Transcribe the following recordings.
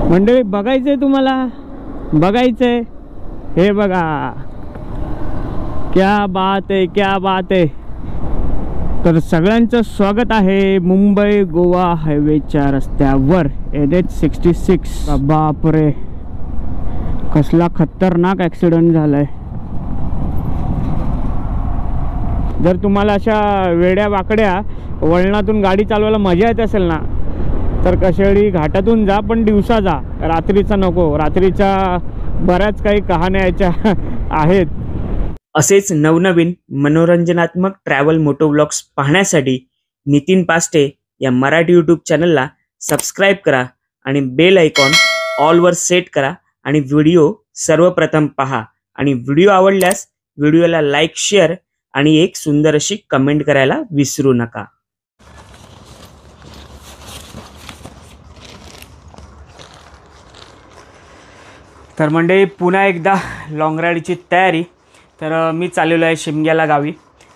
मंडळी बघायचंय तुम्हाला, बघायचंय हे बघा, क्या बात आहे, क्या बात आहे। तर सगळ्यांचं स्वागत आहे मुंबई गोवा हायवेच्या रस्त्यावर NH66। बापरे कसला खतरनाक ॲक्सिडेंट झालाय। जर तुम्हाला अशा वेड्या वाकड्या वळणातून गाडी चालवायला मजा येत असेल ना, तर कशेळी घाटातून जा, पण दिवसा जा, रात्रीचा नको। रात्रीच्या बऱ्याच काही कहाण्या याच्या आहेत। असेच नवनवीन मनोरंजनात्मक ट्रॅव्हल मोटो व्लॉग्स पाहण्यासाठी नितीन पास्टे या मराठी यूट्यूब चॅनलला सबस्क्राईब करा आणि बेल आयकॉन ऑलवर सेट करा आणि व्हिडिओ सर्वप्रथम पहा। आणि व्हिडिओ आवडल्यास व्हिडिओला लाईक, शेअर आणि एक सुंदर अशी कमेंट करायला विसरू नका। तर मंडळी पुन्हा एकदा लॉंग राईडची तयारी। तर मी चाललेलो आहे शिमग्याला गावी,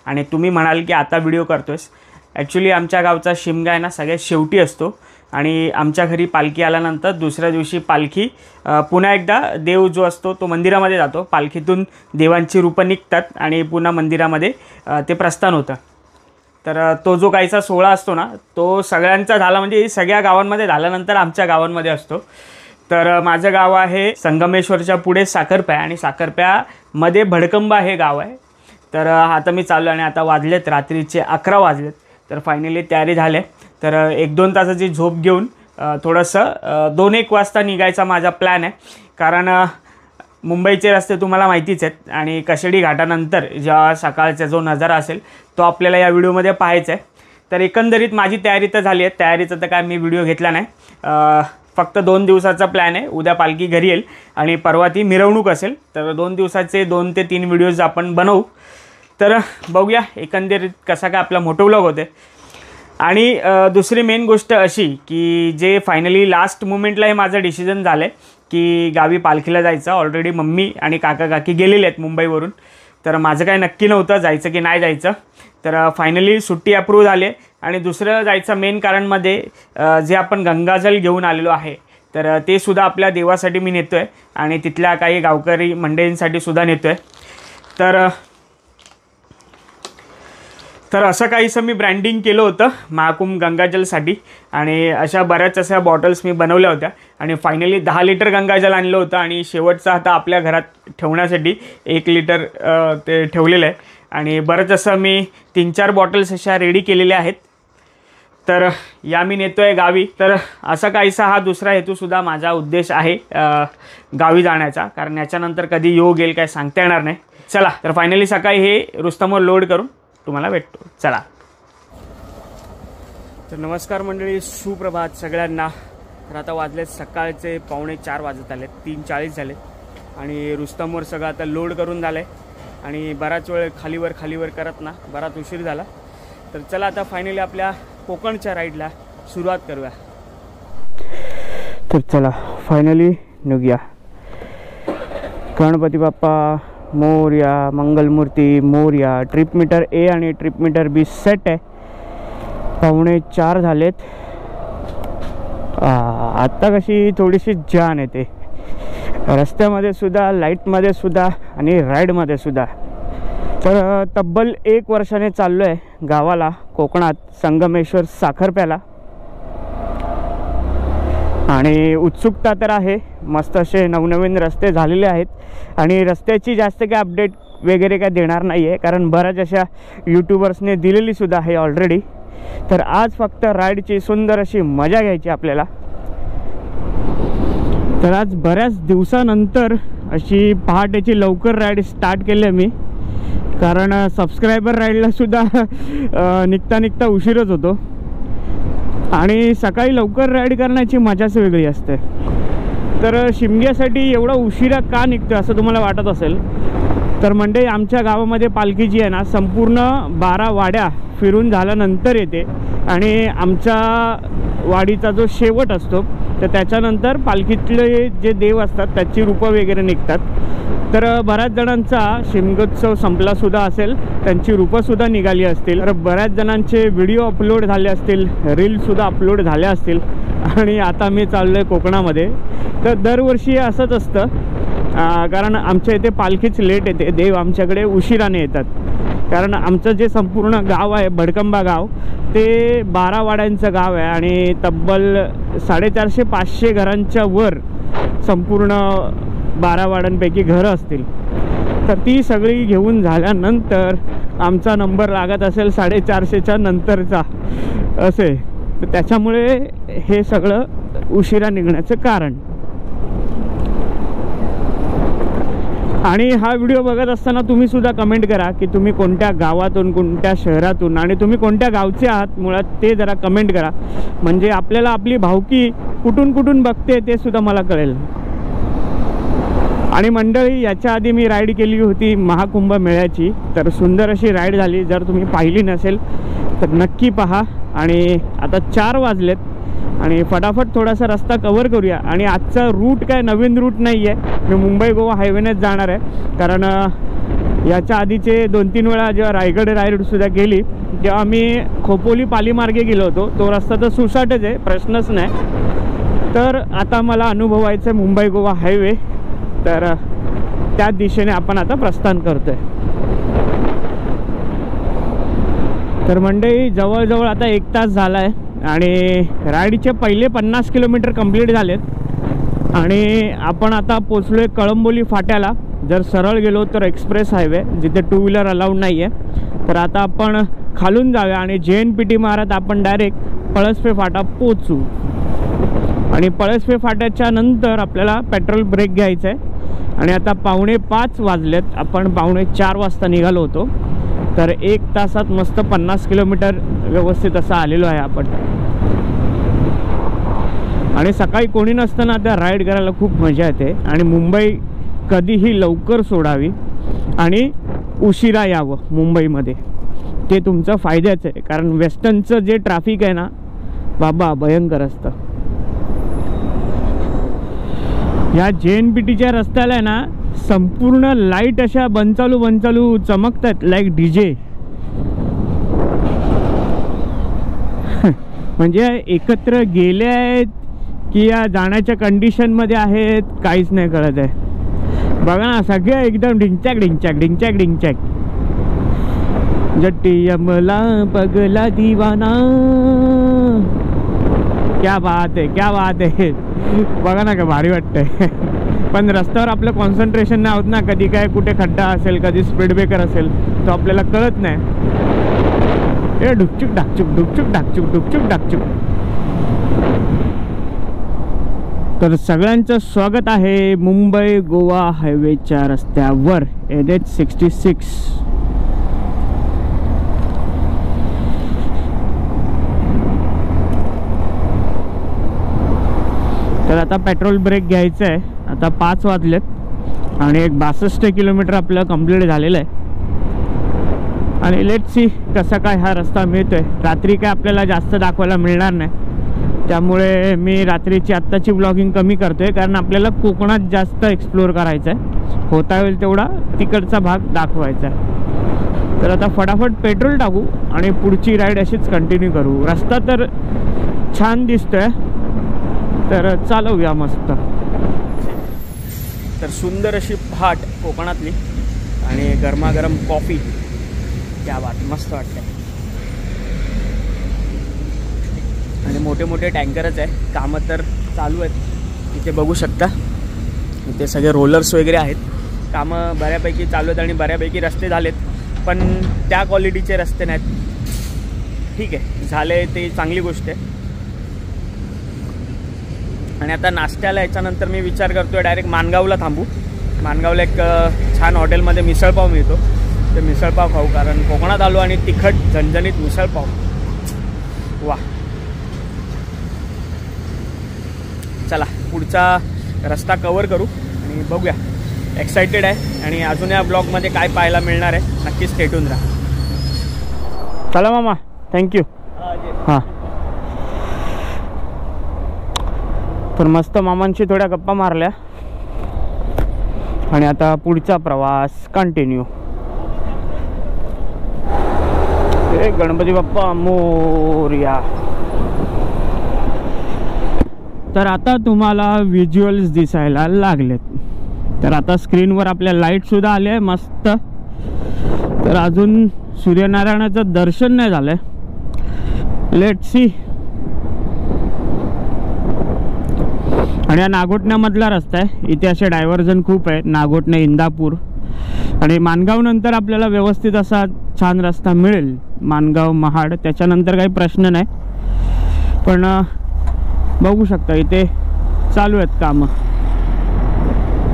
आणि तुम्ही म्हणाल की आता व्हिडिओ करतोयस। ॲक्च्युली आमच्या गावचा शिमगा आहे ना सगळ्यात शेवटी असतो, आणि आमच्या घरी पालखी आल्यानंतर दुसऱ्या दिवशी पालखी पुन्हा एकदा देव जो असतो तो मंदिरामध्ये जातो। पालखीतून देवांची रूपं निघतात आणि पुन्हा मंदिरामध्ये ते प्रस्थान होतं। तर तो जो काहीचा सोहळा असतो ना, तो सगळ्यांचा झाला म्हणजे सगळ्या गावांमध्ये झाल्यानंतर आमच्या गावांमध्ये असतो। तर माझं गाव आहे संगमेश्वरच्या पुढे साखरप्या, आणि साखरप्यामध्ये भडकंबा हे गाव आहे। तर आता मी चाललो, आणि आता वाजलेत रात्रीचे 11 वाजलेत। तर फायनली तयारी झाले। तर 1-2 तासाची झोप घेऊन थोडंसं 2-1 वाजता निघायचा माझा प्लॅन आहे। कारण मुंबईचे रस्ते तुम्हाला माहितीच आहेत, आणि कशेडी घाटानंतर जेव्हा सकाळचा जो नजारा असेल तो आपल्याला या व्हिडिओमध्ये पाहायचा आहे। तर एकंदरीत माझी तयारी तर झाली आहे। तयारीचं तर काय मी व्हिडिओ घेतला नाही, फक्त 2 दिवसाचा प्लॅन आहे। उद्या पालखी घरी येईल आणि परवा ती मिरवणूक असेल। तर 2 दिवसाचे 2 ते 3 व्हिडिओज आपण बनवू। तर बघूया एकंदरीत कसा काय आपला मोटो व्लॉग होते। आणि दुसरी मेन गोष्ट अशी की जे फायनली लास्ट मोमेंटला हे माझं डिसिजन झालं आहे की गावी पालखीला जायचं। ऑलरेडी मम्मी आणि काका काकी गेलेले आहेत मुंबईवरून, तर माझं काय नक्की नव्हतं जायचं की नाही जायचं। तर फायनली सुट्टी अप्रूव्ह झाली आहे। आणि दुसरं जायचं मेन कारणमध्ये जे आपण गंगाजल घेऊन आलेलो आहे, तर ते सुद्धा आपल्या देवासाठी मी नेतो आहे, आणि तिथल्या काही गावकरी मंडळींसाठी सुद्धा नेतो आहे। तर असं काहीसं मी ब्रँडिंग केलं होतं महाकुंभ गंगाजलसाठी, आणि अशा बऱ्याच अशा बॉटल्स मी बनवल्या होत्या। आणि फायनली 10 लिटर गंगाजल आणलं होतं, आणि शेवटचं आता आपल्या घरात ठेवण्यासाठी 1 लिटर ते ठेवलेलं आहे। आणि बरंच असं मी 3-4 बॉटल्स अशा रेडी केलेल्या आहेत। तर या मी नेतो आहे गावी। तर असा काहीसा हा दुसरा हेतूसुद्धा माझा उद्देश आहे गावी जाण्याचा, कारण याच्यानंतर कधी योग येईल काय सांगता येणार नाही। चला तर फायनली सकाळी हे रुस्तमवर लोड करून तुम्हाला भेटतो, चला। तर नमस्कार मंडळी, सुप्रभात सगळ्यांना। तर आता वाजलेत सकाळचे 3:45 वाजत आलेत, 3:40 झालेत, आणि रुस्तमवर सगळं आता लोड करून झालं आहे। आणि बराच वेळ खालीवर करत ना बराच उशीर झाला। तर चला आता फायनली आपल्या कोकणच्या राईडला सुरुवात करूया। तर चला फायनली निघूया। गणपती बाप्पा मोरया, मंगलमूर्ती मोरया। ट्रिप मीटर ए आणि ट्रिप मीटर बी सेट आहे। 3:45 झालेत। आत्ता कशी थोडीशी जान येते रस्त्यामध्ये सुद्धा, लाईटमध्ये सुद्धा आणि राईडमध्ये सुद्धा। तर तब्बल 1 वर्षाने चाललो आहे गावाला, कोकणात संगमेश्वर साखरप्याला, आणि उत्सुकता तर आहे। मस्त असे नवनवीन रस्ते झालेले आहेत, आणि रस्त्याची जास्त काय अपडेट वगैरे काय देणार नाही आहे, कारण बऱ्याच अशा यूट्यूबर्सने दिलेली सुद्धा आहे ऑलरेडी। तर आज फक्त राईडची सुंदर अशी मजा घ्यायची आपल्याला। तर आज बऱ्याच दिवसानंतर अशी पहाटेची लवकर राईड स्टार्ट केली आहे मी, कारण सबस्क्रायबर राईडला सुद्धा निघता उशीरच होतो, आणि सकाळी लवकर राईड करण्याची मजाच वेगळी असते। तर शिमग्यासाठी एवढा उशिरा का निघतो असं तुम्हाला वाटत असेल, तर म्हणजे आमच्या गावामध्ये पालखी जी आहे ना संपूर्ण 12 वाड्या फिरून झाल्यानंतर येते, आणि आमच्या वाडीचा जो शेवट असतो तर त्याच्यानंतर पालखीतले जे देव असतात त्याची रूपं वगैरे निघतात। तर बऱ्याच जणांचा शिमगोत्सव संपलासुद्धा असेल, त्यांची रूपंसुद्धा निघाली असतील, तर बऱ्याच जणांचे व्हिडिओ अपलोड झाले असतील, रीलसुद्धा अपलोड झाल्या असतील। आणि आता मी चाललो आहे कोकणामध्ये, तर दरवर्षी असंच असतं, कारण आमच्या इथे पालखीच लेट येते, देव आमच्याकडे उशिराने येतात. कारण आमचं जे संपूर्ण गाव आहे भडकंबा गाव ते 12 वाड्यांचं गाव आहे आणि तब्बल 450-500 घरांच्या वर संपूर्ण 12 वाड्यांपैकी घरं असतील. तर ती सगळी घेऊन झाल्यानंतर आमचा नंबर लागत असेल 450च्या नंतरचा असे, तर त्याच्यामुळे हे सगळं उशिरा निघण्याचं कारण. आणि हा व्हिडिओ बघत असताना तुम्ही सुद्धा कमेंट करा की तुम्ही कोणत्या गावातून, कोणत्या शहरातून आणि तुम्ही कोणत्या गावचे आहात मुळात ते जरा कमेंट करा. म्हणजे आपल्याला आपली भावकी कुठून कुठून बघते ते सुद्धा मला कळेल. आणि मंडळी, याच्या आधी मी राईड केली होती महाकुंभ मेळ्याची, तर सुंदर अशी राईड झाली. जर तुम्ही पाहिली नसेल तर नक्की पहा. आणि आता 4 वाजलेत आणि फटाफट थोडासा रस्ता कवर करूया. आणि आजचा रूट काय नवीन रूट नाही आहे, मी मुंबई गोवा हायवेनेच जाणार आहे. कारण याच्या आधीचे 2-3 वेळा जेव्हा रायगड राईडसुद्धा केली तेव्हा मी खोपोली पालीमार्गे गेलो होतो. तो रस्ता तर सुसाटच आहे, प्रश्नच नाही. तर आता मला अनुभवायचं आहे मुंबई गोवा हायवे, तर त्या दिशेने आपण आता प्रस्थान करतोय. तर मंडळी, जवळजवळ आता 1 तास झाला आहे आणि राईडचे पहिले 50 किलोमीटर कंप्लीट झालेत आणि आपण आता पोचलोय कळंबोली फाट्याला. जर सरळ गेलो तर एक्सप्रेस हायवे, जिथे 2 व्हीलर अलाउड नाही आहे. तर आता आपण खालून जाऊया आणि JNPT मारत आपण डायरेक्ट पळसपे फाटा पोचू. आणि पळसपे फाट्याच्या नंतर आपल्याला पेट्रोल ब्रेक घ्यायचा आहे. आणि आता 4:45 वाजलेत, आपण 4:45 वाजता निघालो होतो. तर 1 तासात मस्त 50 किलोमीटर व्यवस्थित असं आलेलो आहे आपण. आणि सकाळी कोणी नसताना त्या राईड करायला खूप मजा येते. आणि मुंबई कधीही लवकर सोडावी आणि उशिरा यावं मुंबईमध्ये, ते तुमचं फायद्याचं आहे. कारण वेस्टर्नचं जे ट्रॅफिक आहे ना बाबा, भयंकर असतं. या JNPTच्या रस्त्याला आहे ना संपूर्ण लाईट अशा बनचालू चमकतात, लाईक DJ. म्हणजे एकत्र गेले आहेत की या जाण्याच्या कंडिशनमध्ये आहेत काहीच नाही कळत आहे. बघा ना, सगळे एकदम ढिंचॅक ढिंचॅक ढिंचॅक ढिंचॅक. जट्टियमला पगला दिवाना, क्या बात आहे, क्या बात आहे. बघा ना, का भारी वाटतंय. पण रस्त्यावर आपलं कॉन्सन्ट्रेशन नाही होत ना, कधी काय कुठे खड्डा असेल, कधी स्पीड ब्रेकर असेल, तो आपल्याला कळत नाही. ए ढुकचुक ढाकचुक ढुकचुक ढाकचुक ढुकचुक ढाकचुक. तर सगळ्यांचं स्वागत आहे मुंबई गोवा हायवेच्या रस्त्यावर NH66. तर आता पेट्रोल ब्रेक घ्यायचं आहे. आता 5 वाजलेत आणि 62 किलोमीटर आपलं कंप्लीट झालेलं आहे. आणि लेट्स सी कसा काय हा रस्ता मिळतोय. रात्री काय आपल्याला जास्त दाखवायला मिळणार नाही, त्यामुळे मी रात्रीची आत्ताची व्लॉगिंग कमी करतोय. कारण आपल्याला कोकणात जास्त एक्सप्लोअर करायचं आहे, होता होईल तेवढा तिकडचा भाग दाखवायचा आहे. तर आता फटाफट पेट्रोल टाकू आणि पुढची राईड अशीच कंटिन्यू करू. रस्ता तर छान दिसतोय, तर चालवूया मस्त. तर सुंदर अशी फाट कोकणातली आणि गरमागरम कॉफी, क्या बात, मस्त वाटते. आणि मोठे मोठे टँकरच आहे, कामं तर चालू आहेत. इथे बघू शकता, इथे सगळे रोलर्स वगैरे आहेत. कामं बऱ्यापैकी चालू आहेत आणि बऱ्यापैकी रस्ते झालेत, पण त्या क्वालिटीचे रस्ते नाहीत. ठीक आहे, झाले ते चांगली गोष्ट आहे. आणि आता नाश्त्याला याच्यानंतर मी विचार करतोय डायरेक्ट माणगावला थांबू. माणगावला एक छान हॉटेलमध्ये मिसळपाव मिळतो, ते मिसळपाव खाऊ. कारण कोकणात आलो आणि तिखट झणझणीत मिसळपाव, वा. चला पुढचा रस्ता कवर करू आणि बघूया. एक्साइटेड आहे आणि अजून या ब्लॉगमध्ये काय पाहायला मिळणार आहे नक्की स्टे ट्यून राहा. चला मामा, थँक्यू. हां, तर मस्त मामांशी थोड्या गप्पा मारल्या आणि आता पुढचा प्रवास कंटिन्यू. गणपती बाप्पा मोरया. तर आता तुम्हाला व्हिज्युअल्स दिसायला लागलेत. तर आता स्क्रीनवर आपल्या लाईटसुद्धा आले आहे मस्त. तर अजून सूर्यनारायणाचं दर्शन नाही झालंय. Let see. आणि हा नागोठण्यामधला रस्ता आहे. इथे असे डायव्हर्जन खूप आहे. नागोठणे इंदापूर आणि माणगाव नंतर आपल्याला व्यवस्थित असा छान रस्ता मिळेल. माणगाव महाड त्याच्यानंतर काही प्रश्न नाही. पण बघू शकता इथे चालू आहेत कामं.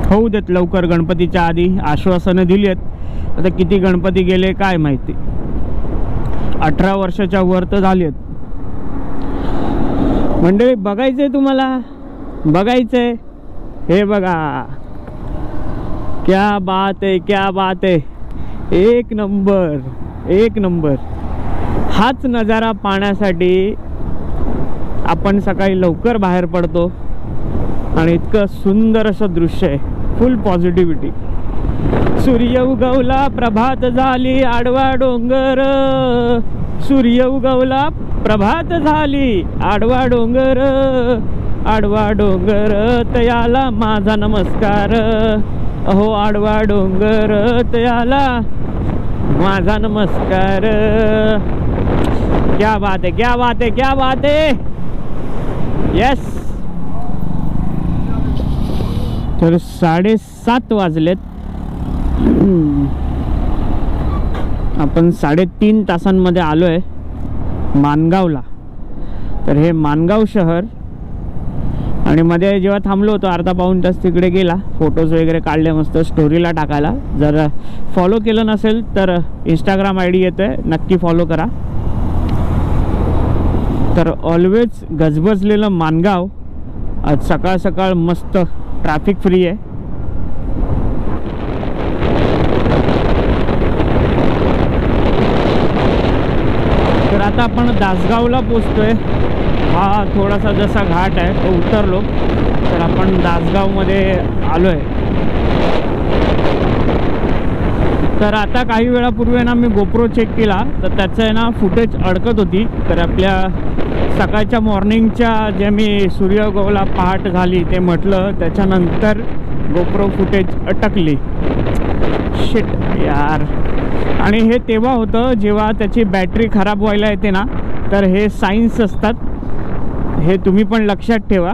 होऊ देत लवकर. गणपतीच्या आधी आश्वासनं दिली आहेत. आता किती गणपती गेले काय माहिती. 18 वर्षाच्या वर तर झाली आहेत. मंडळी बघायचंय तुम्हाला. बघायचंय. हे बघा क्या बात है, क्या बात है. एक नंबर, एक नंबर. हाच नजारा पाहण्यासाठी आपण सकाळी लवकर बाहेर पडतो आणि इतकं सुंदर असं दृश्य आहे. फुल पॉझिटिव्हिटी. सूर्य उगवला प्रभात झाली आडवा डोंगर. सूर्य उगवला प्रभात झाली आडवा डोंगर. आडवा डोंगर तयाला माझा नमस्कार. अहो आडवा डोंगर तयाला माझा नमस्कार. क्या बात है, क्या बात है, क्या बात है. यस. तर 7:30 वाजलेत. आपण 3.5 तासांमध्ये आलो आहे माणगावला. तर हे माणगाव शहर. आणि मध्ये जेव्हा थांबलो होतो अर्धा पाऊण तास तिकडे गेला. फोटोज वगैरे काढले मस्त स्टोरीला टाकायला. जर फॉलो केलं नसेल तर इंस्टाग्राम ID येतो आहे, नक्की फॉलो करा. तर ऑलवेज गजबजलेलं माणगाव. आज सकाळ सकाळ मस्त ट्रॅफिक फ्री आहे. तर आता आपण दासगावला पोचतोय. हा थोडासा जसा घाट आहे तो उतरलो तर आपण दासगावमध्ये आलो आहे. तर आता काही वेळापूर्वी ना मी गोप्रो चेक केला तर त्याचं आहे ना फुटेज अडकत होती. तर आपल्या सकाळच्या मॉर्निंगच्या जे मी सूर्योगवला पहाट झाली ते म्हटलं त्याच्यानंतर गोप्रो फुटेज अटकली. शिट यार. आणि हे तेव्हा होतं जेव्हा त्याची बॅटरी खराब व्हायला येते ना. तर हे सायन्स असतात. हे तुम्ही पण लक्षात ठेवा.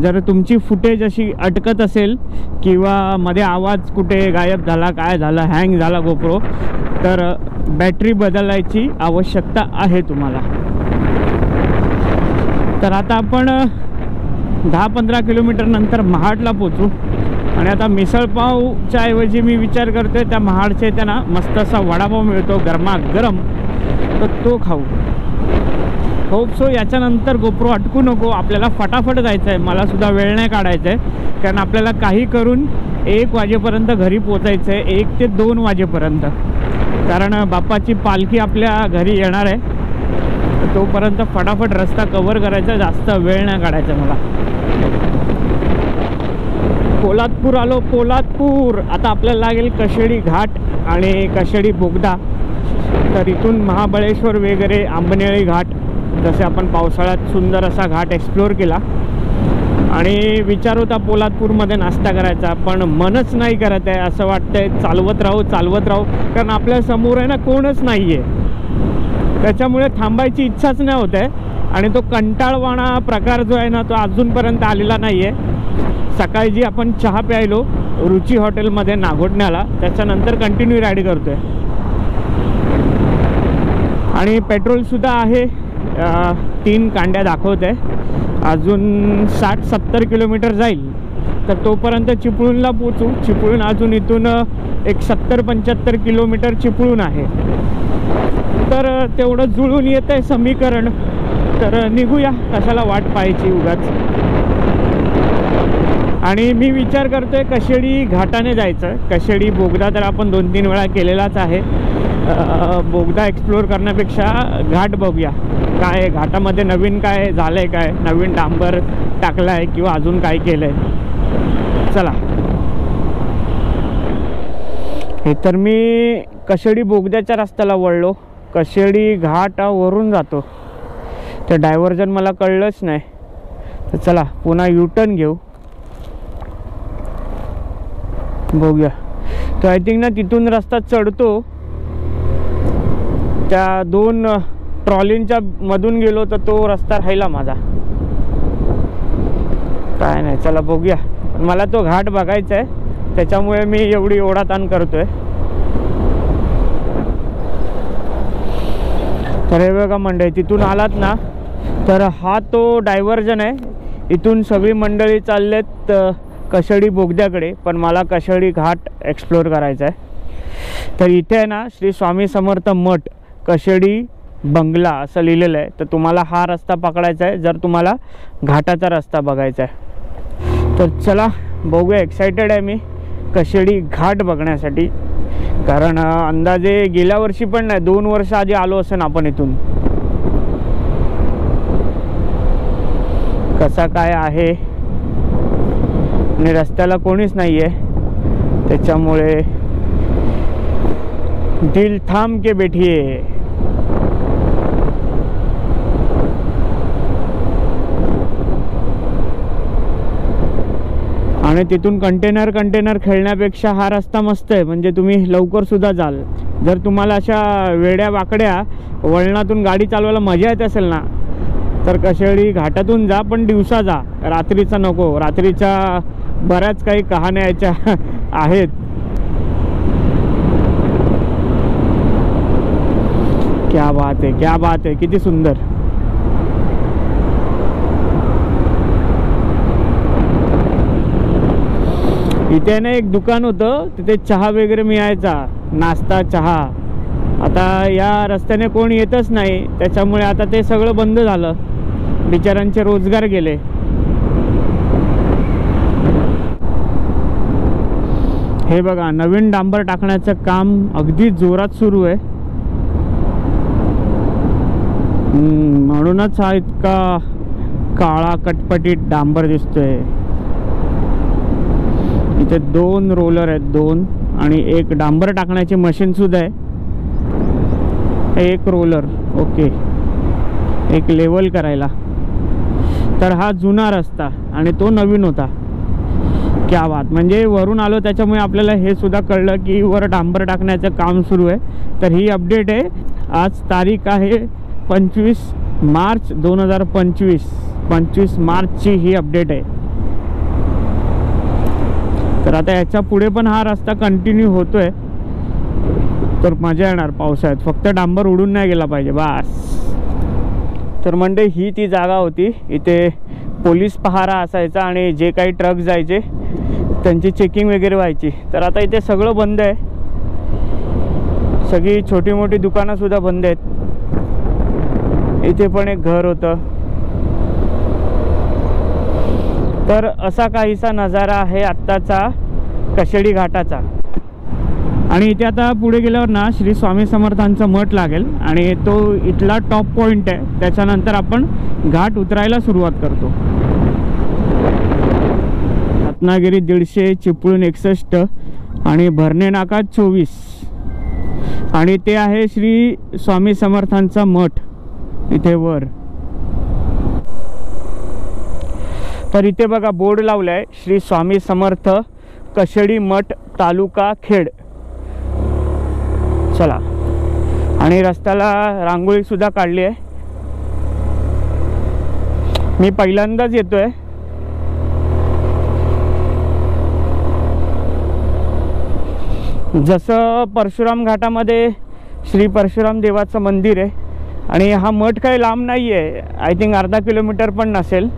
जर तुमची फुटेज अशी अटकत असेल किंवा मध्ये आवाज कुठे गायब झाला काय झालं हँग झाला गोप्रो तर बॅटरी बदलायची आवश्यकता आहे तुम्हाला. तर आता आपण 10-15 किलोमीटर नंतर महाडला पोचू. आणि आता मिसळपावच्या ऐवजी मी विचार करतोय त्या महाडच्या इथे ना मस्त असा वडापाव मिळतो गरमागरम. तर तो खाऊ. होप सो याच्यानंतर गोप्रो अटकू नको. आपल्याला फटाफट जायचं आहे. मला सुद्धा वेळ नाही काढायचा आहे कारण आपल्याला काही करून 1 वाजेपर्यंत घरी पोचायचं आहे. 1 ते 2 वाजेपर्यंत. कारण बाप्पाची पालखी आपल्या घरी येणार आहे. तोपर्यंत फटाफट रस्ता कव्हर करायचा. जास्त वेळ नाही काढायचा मला. पोलादपूर आलो. पोलादपूर. आता आपल्याला लागेल कशेडी घाट आणि कशेडी बोगदा. तर इथून महाबळेश्वर वगैरे आंबनेळी घाट जसे आपण पावसाळ्यात सुंदर असा घाट एक्सप्लोअर केला. आणि विचार होता पोलादपूरमध्ये नाश्ता करायचा पण मनच नाही करत आहे. असं वाटतंय चालवत राहू चालवत राहू कारण आपल्या समोर आहे ना कोणच नाही आहे. त्याच्यामुळे थांबायची इच्छाच नाही होत आहे. आणि तो कंटाळवाणा प्रकार जो आहे ना तो अजूनपर्यंत आलेला नाही आहे. सकाळी जी आपण चहा प्यायलो रुची हॉटेलमध्ये नागोठण्याला त्याच्यानंतर कंटिन्यू राईड करतोय. आणि पेट्रोलसुद्धा आहे. 3 कांड्या दाखवत आहे. अजून 60-70 किलोमीटर जाईल. तर तोपर्यंत चिपळूणला पोचू. चिपळूण अजून इथून एक 70-75 किलोमीटर चिपळूण आहे. तर तेवढं जुळून येत आहे समीकरण. तर निघूया. कशाला वाट पाहायची उगाच. आणि मी विचार करतोय कशेडी घाटाने जायचं. कशेडी बोगदा तर आपण 2-3 वेळा केलेलाच आहे. बोगदा एक्सप्लोअर करण्यापेक्षा घाट बघूया काय घाटामध्ये नवीन काय झालंय, काय नवीन डांबर टाकलाय किंवा अजून काय केलंय. चला. हे तर मी कशेडी बोगद्याच्या रस्त्याला वळलो. कशेडी घाटावरून जातो. ते डायव्हर्जन मला कळलंच नाही. तर चला पुन्हा युटर्न घेऊ, बघूया. तो आय थिंक ना तिथून रस्ता चढतो, त्या 2 ट्रॉलींच्या मधून गेलो तर तो रस्ता राहिला माझा. काय नाही, चला बघूया. पण मला तो घाट बघायचा आहे, त्याच्यामुळे मी एवढी ओढाताण करतोय. तर हे बघा मंडळी, तिथून आलात ना तर हा तो डायव्हर्जन आहे. इथून सगळी मंडळी चाललेत कशेडी बोगद्याकडे, पण मला कशेडी घाट एक्सप्लोअर करायचा आहे. तर इथे आहे ना श्री स्वामी समर्थ मठ कशेडी बंगला असं लिहिलेलं आहे. तर तुम्हाला हा रस्ता पकडायचा आहे जर तुम्हाला घाटाचा रस्ता बघायचा आहे. तर चला बघूया, एक्सायटेड आहे मी कशेडी घाट बघण्यासाठी. कारण अंदाजे गेल्या वर्षी पण नाही, 2 वर्ष आधी आलो असेल आपण इथून. कसा काय आहे, आणि रस्त्याला कोणीच नाही आहे, त्याच्यामुळे दिल थांब के बैठिए. आणि तिथून कंटेनर खेळण्यापेक्षा हा रस्ता मस्त आहे. म्हणजे तुम्ही लवकर सुद्धा जाल. जर तुम्हाला अशा वेड्या वाकड्या वळणातून गाडी चालवायला मजा येत असेल ना, तर कशेडी घाटातून जा, पण दिवसा जा, रात्रीचा नको. रात्रीच्या बऱ्याच काही कहाण्या याच्या आहेत. क्या बात आहे, क्या बात आहे, किती सुंदर. इथे ना एक दुकान होतं, तिथे चहा वगैरे मिळायचा, नाश्ता चहा. आता या रस्त्याने कोण येतच नाही, त्याच्यामुळे आता ते सगळं बंद झालं. बिचारांचे रोजगार गेले. हे बघा, नवीन डांबर टाकण्याचं काम अगदी जोरात सुरू आहे. म्हणूनच हा इतका काळा कटपटीत डांबर दिसतोय. इथे 2 रोलर आहेत, 2, आणि एक डांबर टाकण्याची मशीन सुद्धा आहे. एक रोलर, ओके, एक लेवल करायला. तर हा जुना रस्ता आणि तो नवीन होता. क्या बात. म्हणजे वरून आलो त्याच्यामुळे आपल्याला हे सुद्धा कळलं की वर डांबर टाकण्याचं काम सुरू आहे. तर ही अपडेट आहे. आज तारीख आहे 25 मार्च 2025. 25 मार्चची ही अपडेट आहे. तर आता याच्या पुढे पण हा रस्ता कंटिन्यू होतोय, तर मजा येणार पावसाळ्यात. फक्त डांबर उडून नाही गेला पाहिजे बस. तर म्हणजे ही ती जागा होती, इथे पोलीस पहारा असायचा आणि जे काही ट्रक जायचे त्यांची चेकिंग वगैरे व्हायची. तर आता इथे सगळं बंद आहे. सगळी छोटी मोठी दुकानं सुद्धा बंद आहेत. इथे पण एक घर होतं. तर असा काहीसा नजारा आहे आत्ताचा कशेडी घाटाचा. आणि इथे आता पुढे गेल्यावर ना श्री स्वामी समर्थांचा मठ लागेल आणि तो इथला टॉप पॉइंट आहे. त्याच्यानंतर आपण घाट उतरायला सुरुवात करतो. रत्नागिरी 150, चिपळूण 61 आणि भरणे नाका 24. आणि ते आहे श्री स्वामी समर्थांचा मठ इथे वर. तर इथे बघा बोर्ड लावलाय, श्री स्वामी समर्थ कशेडी मठ, तालुका खेड. चला. आणि रस्त्याला रांगोळी सुद्धा काढली आहे. मी पहिल्यांदाच येतोय. जसं परशुराम घाटामध्ये श्री परशुराम देवाचं मंदिर आहे आणि हा मठ काही लांब नाही आहे. आय थिंक अर्धा किलोमीटर पण नसेल.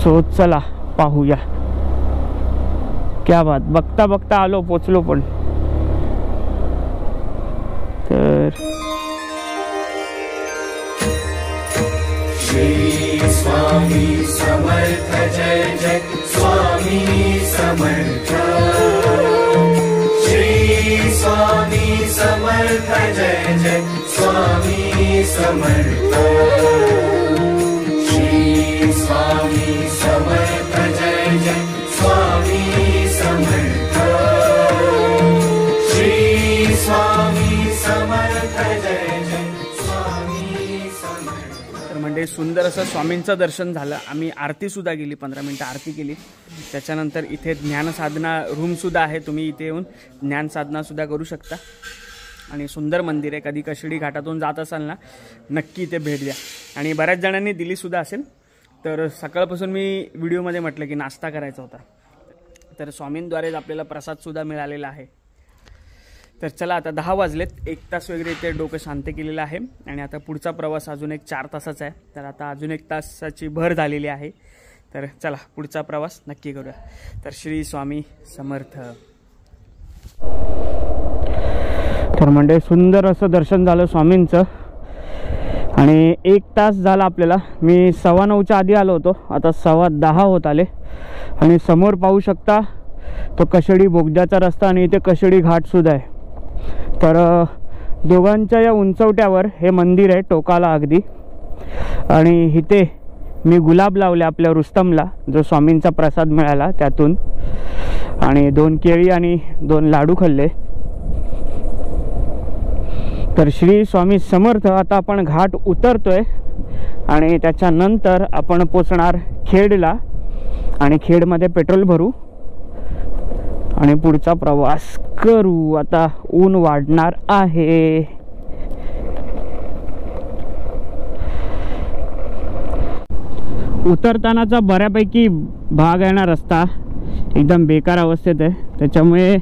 सो चला पाहूया. क्या बात. बघता बघता आलो, पोचलो पण. तर श्री स्वामी समर्थ जय जय स्वामी समर्थ. श्री स्वामी समर्थ जय जय स्वामी समर्थ. श्री स्वामी समर्थ जय जय स्वामी समर्थ. श्री स्वामी समर्थ जय जय स्वामी समर्थ. मंडळी सुंदर असं स्वामींचं दर्शन झालं. आम्ही आरतीसुद्धा केली, 15 मिनटं आरती केली. त्याच्यानंतर इथे ज्ञानसाधना रूमसुद्धा आहे, तुम्ही इथे येऊन ज्ञानसाधनासुद्धा करू शकता. आणि सुंदर मंदिर आहे. कधी कशिडी घाटातून जात असाल ना, नक्की इथे भेट द्या. आणि बऱ्याच जणांनी दिलीसुद्धा असेल. तर सकाळपासून मी व्हिडिओमध्ये म्हटलं की नाश्ता करायचा होता, तर स्वामींद्वारेच आपल्याला प्रसादसुद्धा मिळालेला आहे. तर चला, आता 10 वाजलेत. 1 तास वगैरे इथे डोकं शांत केलेलं आहे. आणि आता पुढचा प्रवास अजून एक 4 तासाचा आहे. तर आता अजून 1 तासाची भर झालेली आहे. तर चला, पुढचा प्रवास नक्की करूया. तर श्री स्वामी समर्थ. तर म्हणजे सुंदर असं दर्शन झालं स्वामींचं. आणि 1 तास झाला आपल्याला. मी 9:15च्या आधी आलो होतो, आता 10:15 होत आले. आणि समोर पाहू शकता तो कशिडी बोगद्याचा रस्ता आणि इथे कशिडी घाटसुद्धा आहे. तर दोघांच्या या उंचवट्यावर हे मंदिर आहे, टोकाला अगदी. आणि इथे मी गुलाब लावले आपल्या रुस्तमला, जो स्वामींचा प्रसाद मिळाला त्यातून. आणि 2 केळी आणि 2 लाडू खाल्ले. तर श्री स्वामी समर्थ. आता आपण घाट उतरतोय आणि त्याच्यानंतर आपण पोचणार खेडला. आणि खेडमध्ये पेट्रोल भरू आणि पुढचा प्रवास करू. आता ऊन वाढणार आहे. उतरतानाचा बऱ्यापैकी भाग आहे ना रस्ता, एकदम बेकार अवस्थेत आहे. त्याच्यामुळे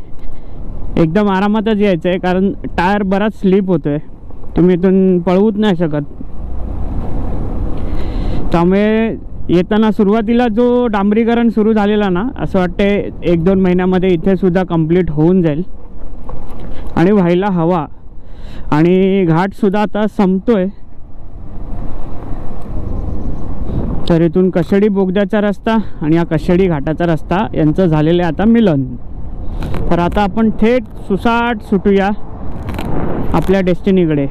एकदम आरामातच यायचं आहे, कारण टायर बराच स्लिप होतोय. तुम्ही इथून पळवूच नाही शकत. त्यामुळे येताना सुरुवातीला जो डांबरीकरण सुरू झालेला ना, असं वाटते 1-2 महिन्यामध्ये इथे सुद्धा कंप्लीट होऊन जाईल आणि व्हायला हवा. आणि घाटसुद्धा आता संपतोय. तर इथून कशिडी बोगद्याचा रस्ता आणि या कशिडी घाटाचा रस्ता यांचं झालेलं आहे आता मिलन. तर आता आपण थेट सुसाट सुटूया आपल्या डेस्टिनीकडे.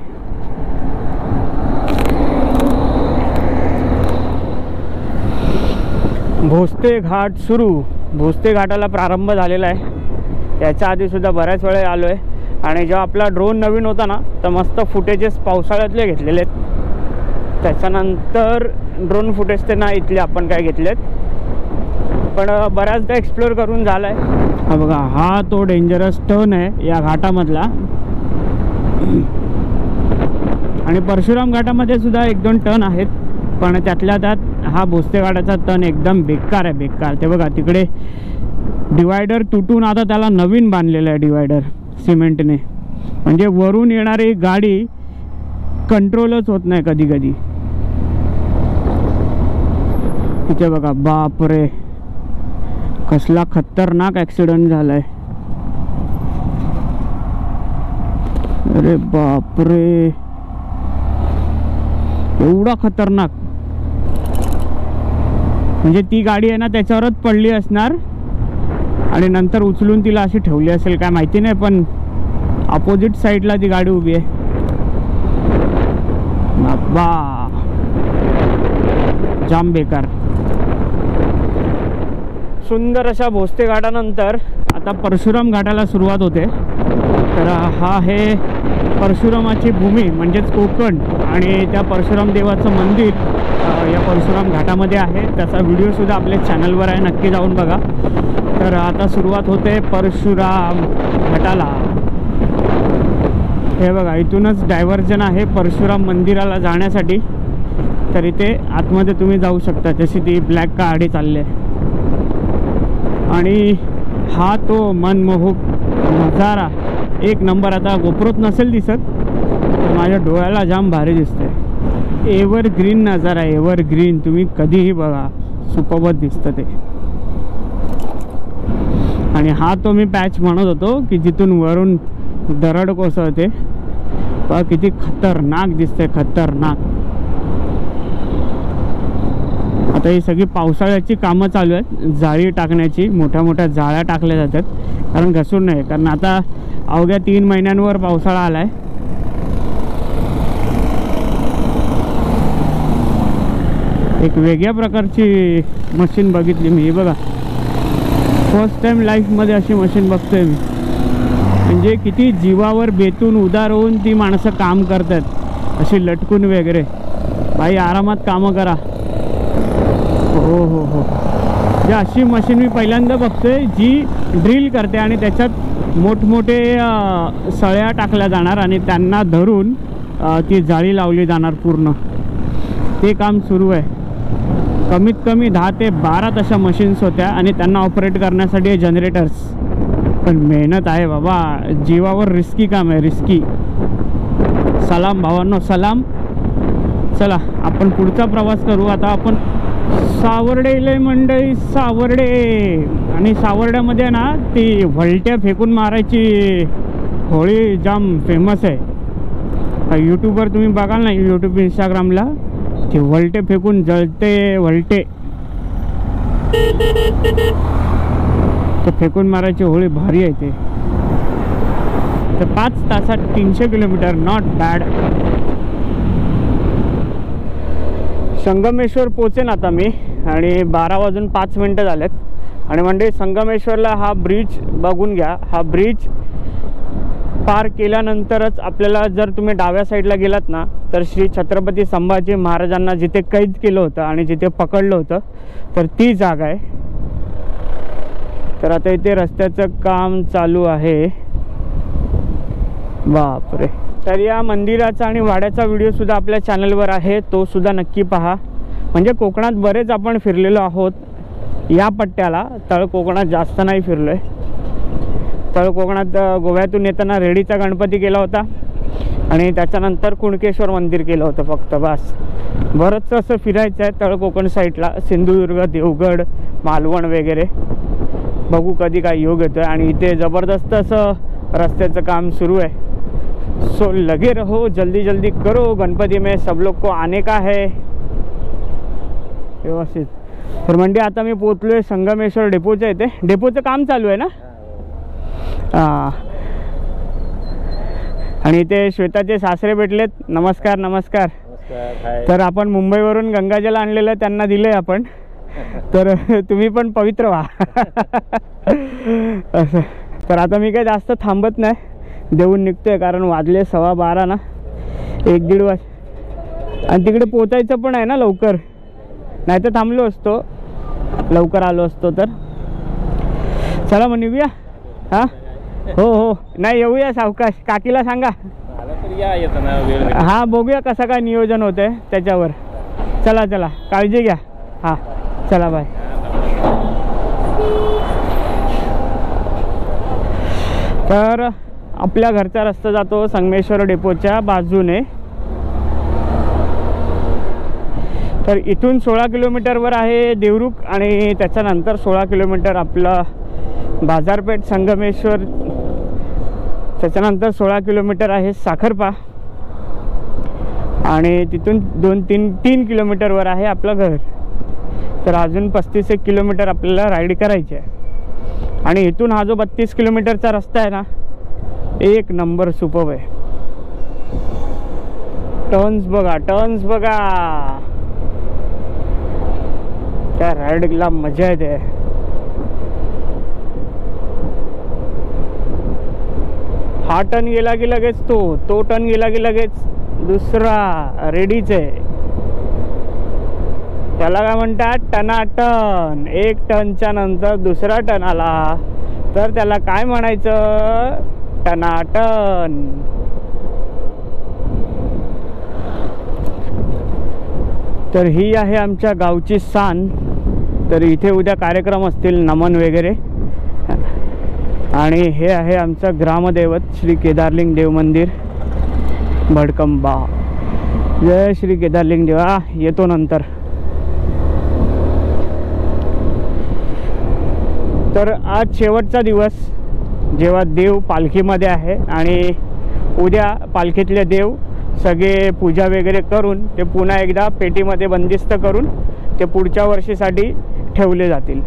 भोसते घाट सुरू. भोसते घाटाला प्रारंभ झालेला आहे. याच्या आधीसुद्धा बऱ्याच वेळा आलो आहे. आणि जेव्हा आपला ड्रोन नवीन होता ना, तर मस्त फुटेजेस पावसाळ्यातले घेतलेले आहेत. त्याच्यानंतर ड्रोन फुटेज ते ना इथले आपण काय घेतलेत, पण बऱ्याचदा एक्सप्लोअर करून झाला आहे. हा बघा, हा तो डेंजरस टर्न आहे या घाटामधला. आणि परशुराम घाटामध्ये सुद्धा 1-2 टर्न आहेत, पण त्यातल्या त्यात हा भोसते घाटाचा टर्न एकदम बेकार आहे, बेकार. ते बघा तिकडे डिवायडर तुटून आता त्याला नवीन बांधलेलं आहे डिवायडर सिमेंटने. म्हणजे वरून येणारी गाडी कंट्रोलच होत नाही कधी कधी. इथे बघा, बापरे कसला खतरनाक ॲक्सिडेंट झालाय. अरे बापरे, एवढा खतरनाक. म्हणजे ती गाडी आहे ना त्याच्यावरच पडली असणार आणि नंतर उचलून तिला अशी ठेवली असेल काय माहिती नाही, पण अपोजिट साईडला ती गाडी उभी आहे. बाबा, जाम बेकार. सुंदर अशा भोसते घाटानंतर आता परशुराम घाटाला सुरुवात होते. तर हा आहे परशुरामाची भूमी म्हणजेच कोकण. आणि त्या परशुराम देवाचं मंदिर या परशुराम घाटामध्ये आहे. त्याचा व्हिडिओसुद्धा आपल्या चॅनलवर आहे, नक्की जाऊन बघा. तर आता सुरुवात होते परशुराम घाटाला. हे बघा, इथूनच डायव्हर्जन आहे परशुराम मंदिराला जाण्यासाठी. तर इथे आतमध्ये तुम्ही जाऊ शकता, जशी ती ब्लॅक गाडी चालली आहे. आणि हा तो मनमोहक नजारा, एक नंबर. आता गोप्रोत नसेल दिसत, तर माझ्या डोळ्याला जाम भारी दिसते. एव्हरग्रीन नजारा, एव्हरग्रीन. तुम्ही कधीही बघा, सुपरबच दिसतं ते. आणि हा तो मी पॅच म्हणत होतो की जिथून वरून दरड कोसळते. बघा किती खतरनाक दिसते, खतरनाक. आता ही सगळी पावसाळ्याची कामं चालू आहेत, जाळी टाकण्याची. मोठ्या मोठ्या जाळ्या टाकल्या जातात, कारण घसरून नाही. कारण आता अवघ्या 3 महिन्यांवर पावसाळा आला आहे. एक वेगळ्या प्रकारची मशीन बघितली मी. बघा, फर्स्ट टाइम लाईफमध्ये अशी मशीन बघतोय मी. म्हणजे किती जीवावर बेतून उदार होऊन ती माणसं काम करतात, अशी लटकून वगैरे. भाई आरामात कामं करा. हो हो हो. जी अशी मशीन मी पहिल्यांदा बघतोय जी ड्रिल करते आणि त्याच्यात मोठमोठे सळ्या टाकल्या जाणार आणि त्यांना धरून ती जाळी लावली जाणार पूर्ण. ते काम सुरू आहे. कमीत कमी 10 ते 12 तशा मशीन्स होत्या आणि त्यांना ऑपरेट करण्यासाठी हे जनरेटर्स. पण मेहनत आहे बाबा, जीवावर रिस्की काम आहे, रिस्की. सलाम भावांनो, सलाम. चला आपण पुढचा प्रवास करू. आता आपण सावर्डेला मंडई, सावर्डे. आणि सावर्ड्यामध्ये ना ती व्हलट्या फेकून मारायची होळी जाम फेमस आहे. यूट्यूबवर तुम्ही बघाल ना, यूट्यूब इंस्टाग्रामला, ते व्हलटे फेकून जळते व्हलटे, तर फेकून मारायची होळी भारी आहे ते. तर 5 तासात 300 किलोमीटर, नॉट बॅड. संगमेश्वर पोचेन आता मी आणि 12 वाजून 5 मिनटं झालेत. आणि म्हणजे संगमेश्वरला हा ब्रिज बघून घ्या. हा ब्रिज पार केल्यानंतरच आपल्याला, जर तुम्ही डाव्या साईडला गेलात ना, तर श्री छत्रपती संभाजी महाराजांना जिथे कैद केलं होतं आणि जिथे पकडलं होतं, तर ती जागा आहे. तर आता इथे रस्त्याचं काम चालू आहे. बापरे. तर या मंदिराचा आणि वाड्याचा व्हिडिओसुद्धा आपल्या चॅनलवर आहे, तो सुद्धा नक्की पहा. म्हणजे कोकणात बरेच आपण फिरलेलो आहोत या पट्ट्याला. तळ कोकणात जास्त नाही फिरलो आहे. तळ कोकणात गोव्यातून येताना रेडीचा गणपती केला होता आणि त्याच्यानंतर कुणकेश्वर मंदिर केलं होतं फक्त, बस. बरंचसं असं फिरायचं आहे तळ कोकण साईडला. सिंधुदुर्ग, देवगड, मालवण वगैरे. बघू कधी काय योग येतो आहे. आणि इथे जबरदस्त असं रस्त्याचं काम सुरू आहे. सो लगे रहो, जल्दी जल्दी करो, गणपती में सब लोग को आने का है. व्यवस्थित. तर म्हणजे आता मी पोचलो आहे संगमेश्वर डेपोच्या इथे. डेपोचं काम चालू आहे ना. हां. आणि इथे श्वेताचे सासरे भेटलेत. नमस्कार नमस्कार. तर आपण मुंबईवरून गंगाजल आणलेलं त्यांना दिलं आहे आपण. तर तुम्ही पण पवित्र व्हा. असं. तर आता मी काही जास्त थांबत नाही, देऊन निघतोय, कारण वाजले 12:15 ना. 1-1.5 वाज. आणि तिकडे पोचायचं पण आहे ना लवकर, नाही तर थांबलो असतो, लवकर आलो असतो तर. चला मग निघूया. हां हो हो. नाही येऊया सावकाश. काकीला सांगा. हां बघूया कसं काय नियोजन होतंय त्याच्यावर. चला चला, काळजी घ्या. हां चला बाय. तर आपल्या घरचा रस्ता जातो संगमेश्वर डेपोच्या बाजूने. तर इथून 16 किलोमीटरवर आहे देवरुख आणि त्याच्यानंतर 16 किलोमीटर आपलं बाजारपेठ संगमेश्वर. त्याच्यानंतर 16 किलोमीटर आहे साखरपा आणि तिथून 2-3 किलोमीटरवर आहे आपलं घर. तर अजून 35 किलोमीटर आपल्याला राईड करायची आहे. आणि इथून हा जो 32 किलोमीटरचा रस्ता आहे ना, एक नंबर सुपर्ब आहे. टर्न्स बघा, टर्न्स बघा. त्या राईडला मजा येते. हा टर्न गेला की लगेच तो टर्न गेला की लगेच दुसरा रेडीच आहे. त्याला काय म्हणतात, टनाटन. एक टनच्या नंतर दुसरा टन आला तर त्याला काय म्हणायचं, टनाटन. तर ही आहे आमच्या गावची सान. तर इथे उद्या कार्यक्रम असतील, नमन वगैरे. आणि हे आहे आमचं ग्रामदैवत श्री केदारलिंग देव मंदिर भडकंबा. जय श्री केदारलिंग देवा. येतो नंतर. तर आज शेवटचा दिवस जेव्हा देव पालखीमध्ये आहे आणि उद्या पालखीतले देव सगळे पूजा वगैरे करून ते पुन्हा एकदा पेटीमध्ये बंदिस्त करून ते पुढच्या वर्षीसाठी ठेवले जातील.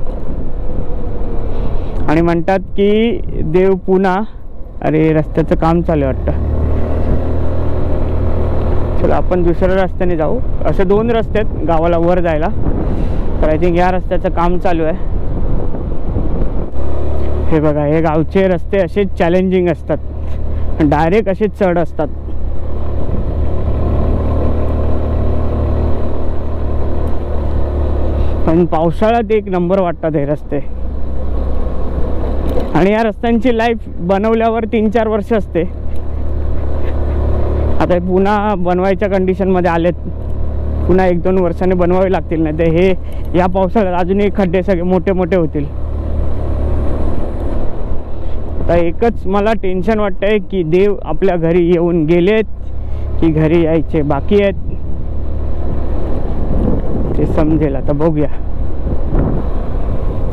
आणि म्हणतात की देव पुन्हा, अरे रस्त्याचं काम चालू आहे वाटतं. चला आपण दुसऱ्या रस्त्याने जाऊ. असे 2 रस्ते आहेत गावाला वर जायला. तर आय थिंक या रस्त्याचं काम चालू आहे. हे बघा, हे गावचे रस्ते असे चॅलेंजिंग असतात, डायरेक्ट असे चढ असतात. पण पावसाळ्यात एक नंबर वाटतात हे रस्ते. आणि या रस्त्यांची लाईफ बनवल्यावर 3-4 वर्ष असते. आता हे पुन्हा बनवायच्या कंडिशनमध्ये आलेत, पुन्हा 1-2 वर्षांनी बनवावे लागतील. नाही तर हे या पावसाळ्यात अजूनही खड्डे सगळे मोठे मोठे होतील. आता एकच मला टेन्शन वाटतंय की देव आपल्या घरी येऊन गेलेत की घरी यायचे बाकी आहेत, ते समजेल. आता बघूया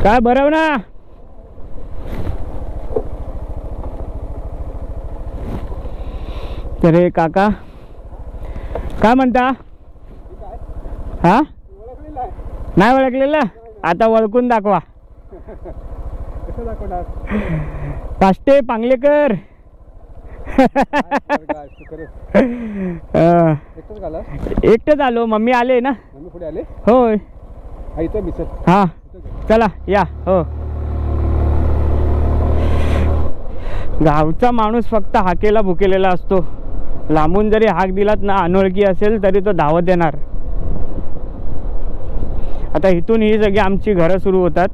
काय. बरं ना, तर हे काका काय म्हणता? हा नाही ओळखलेलं, आता ओळखून दाखवा. पाष्टे पांगलेकर. एकटंच आलो, मम्मी आले ना. होय हा चला या. हो, गावचा माणूस फक्त हाकेला भुकेलेला असतो. लांबून जरी हाक दिलात ना, अनोळखी असेल तरी तो धावत येणार. आता इथून ही सगळी आमची घरं सुरू होतात.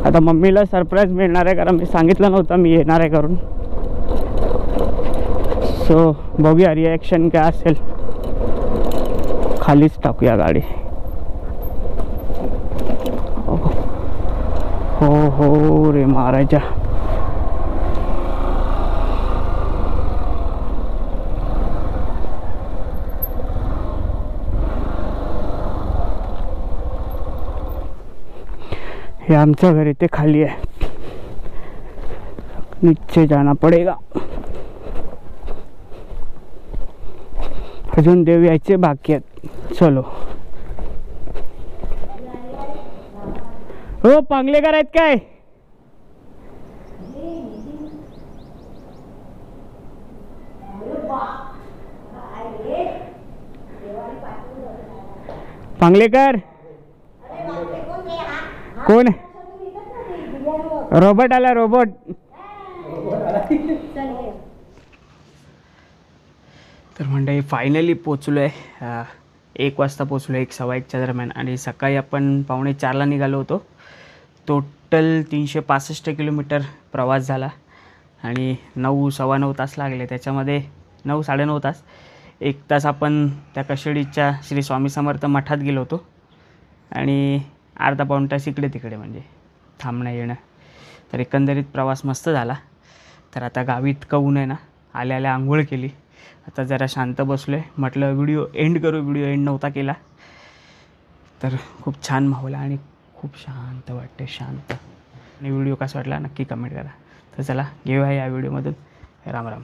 आता मम्मीला सरप्राईज मिळणार आहे, कारण मी सांगितलं नव्हतं मी येणार आहे करून. सो बघूया रिॲक्शन काय असेल. खालीच टाकूया गाडी. हो हो रे महाराजा. हे आमचं घर इथे खाली आहे, नीचे जाना पडेगा. अजून देव यायचे बाकी आहेत. चलो. हो पांगलेकर आहेत काय? पांगलेकर कोण? रोबोट आला, रोबोट. तर मंडळी फायनली पोचलो आहे. 1 वाजता पोचलो, 1-1:15 दरम्यान. आणि सकाळी आपण 3:45ला निघालो होतो. टोटल 365 किलोमीटर प्रवास झाला आणि 9-9.25 तास लागले. त्याच्यामध्ये 9-9.5 तास, 1 तास आपण त्या कशेडीच्या श्री स्वामी समर्थ मठात गेलो होतो आणि अर्धा-पाऊण तास इकडे तिकडे, म्हणजे थांबणं येणं. तर एकंदरीत प्रवास मस्त झाला. तर आता गावी इतकं ऊन आहे ना, आल्या आल्या आंघोळ केली. आता जरा शांत बसलो आहे. म्हटलं व्हिडिओ एंड करू, व्हिडिओ एंड नव्हता केला. तर खूप छान माहोल आणि खूप शांत वाटते, शांत. आणि व्हिडिओ कसा वाटला नक्की कमेंट करा. तर चला घेऊया या व्हिडिओमधून. राम राम.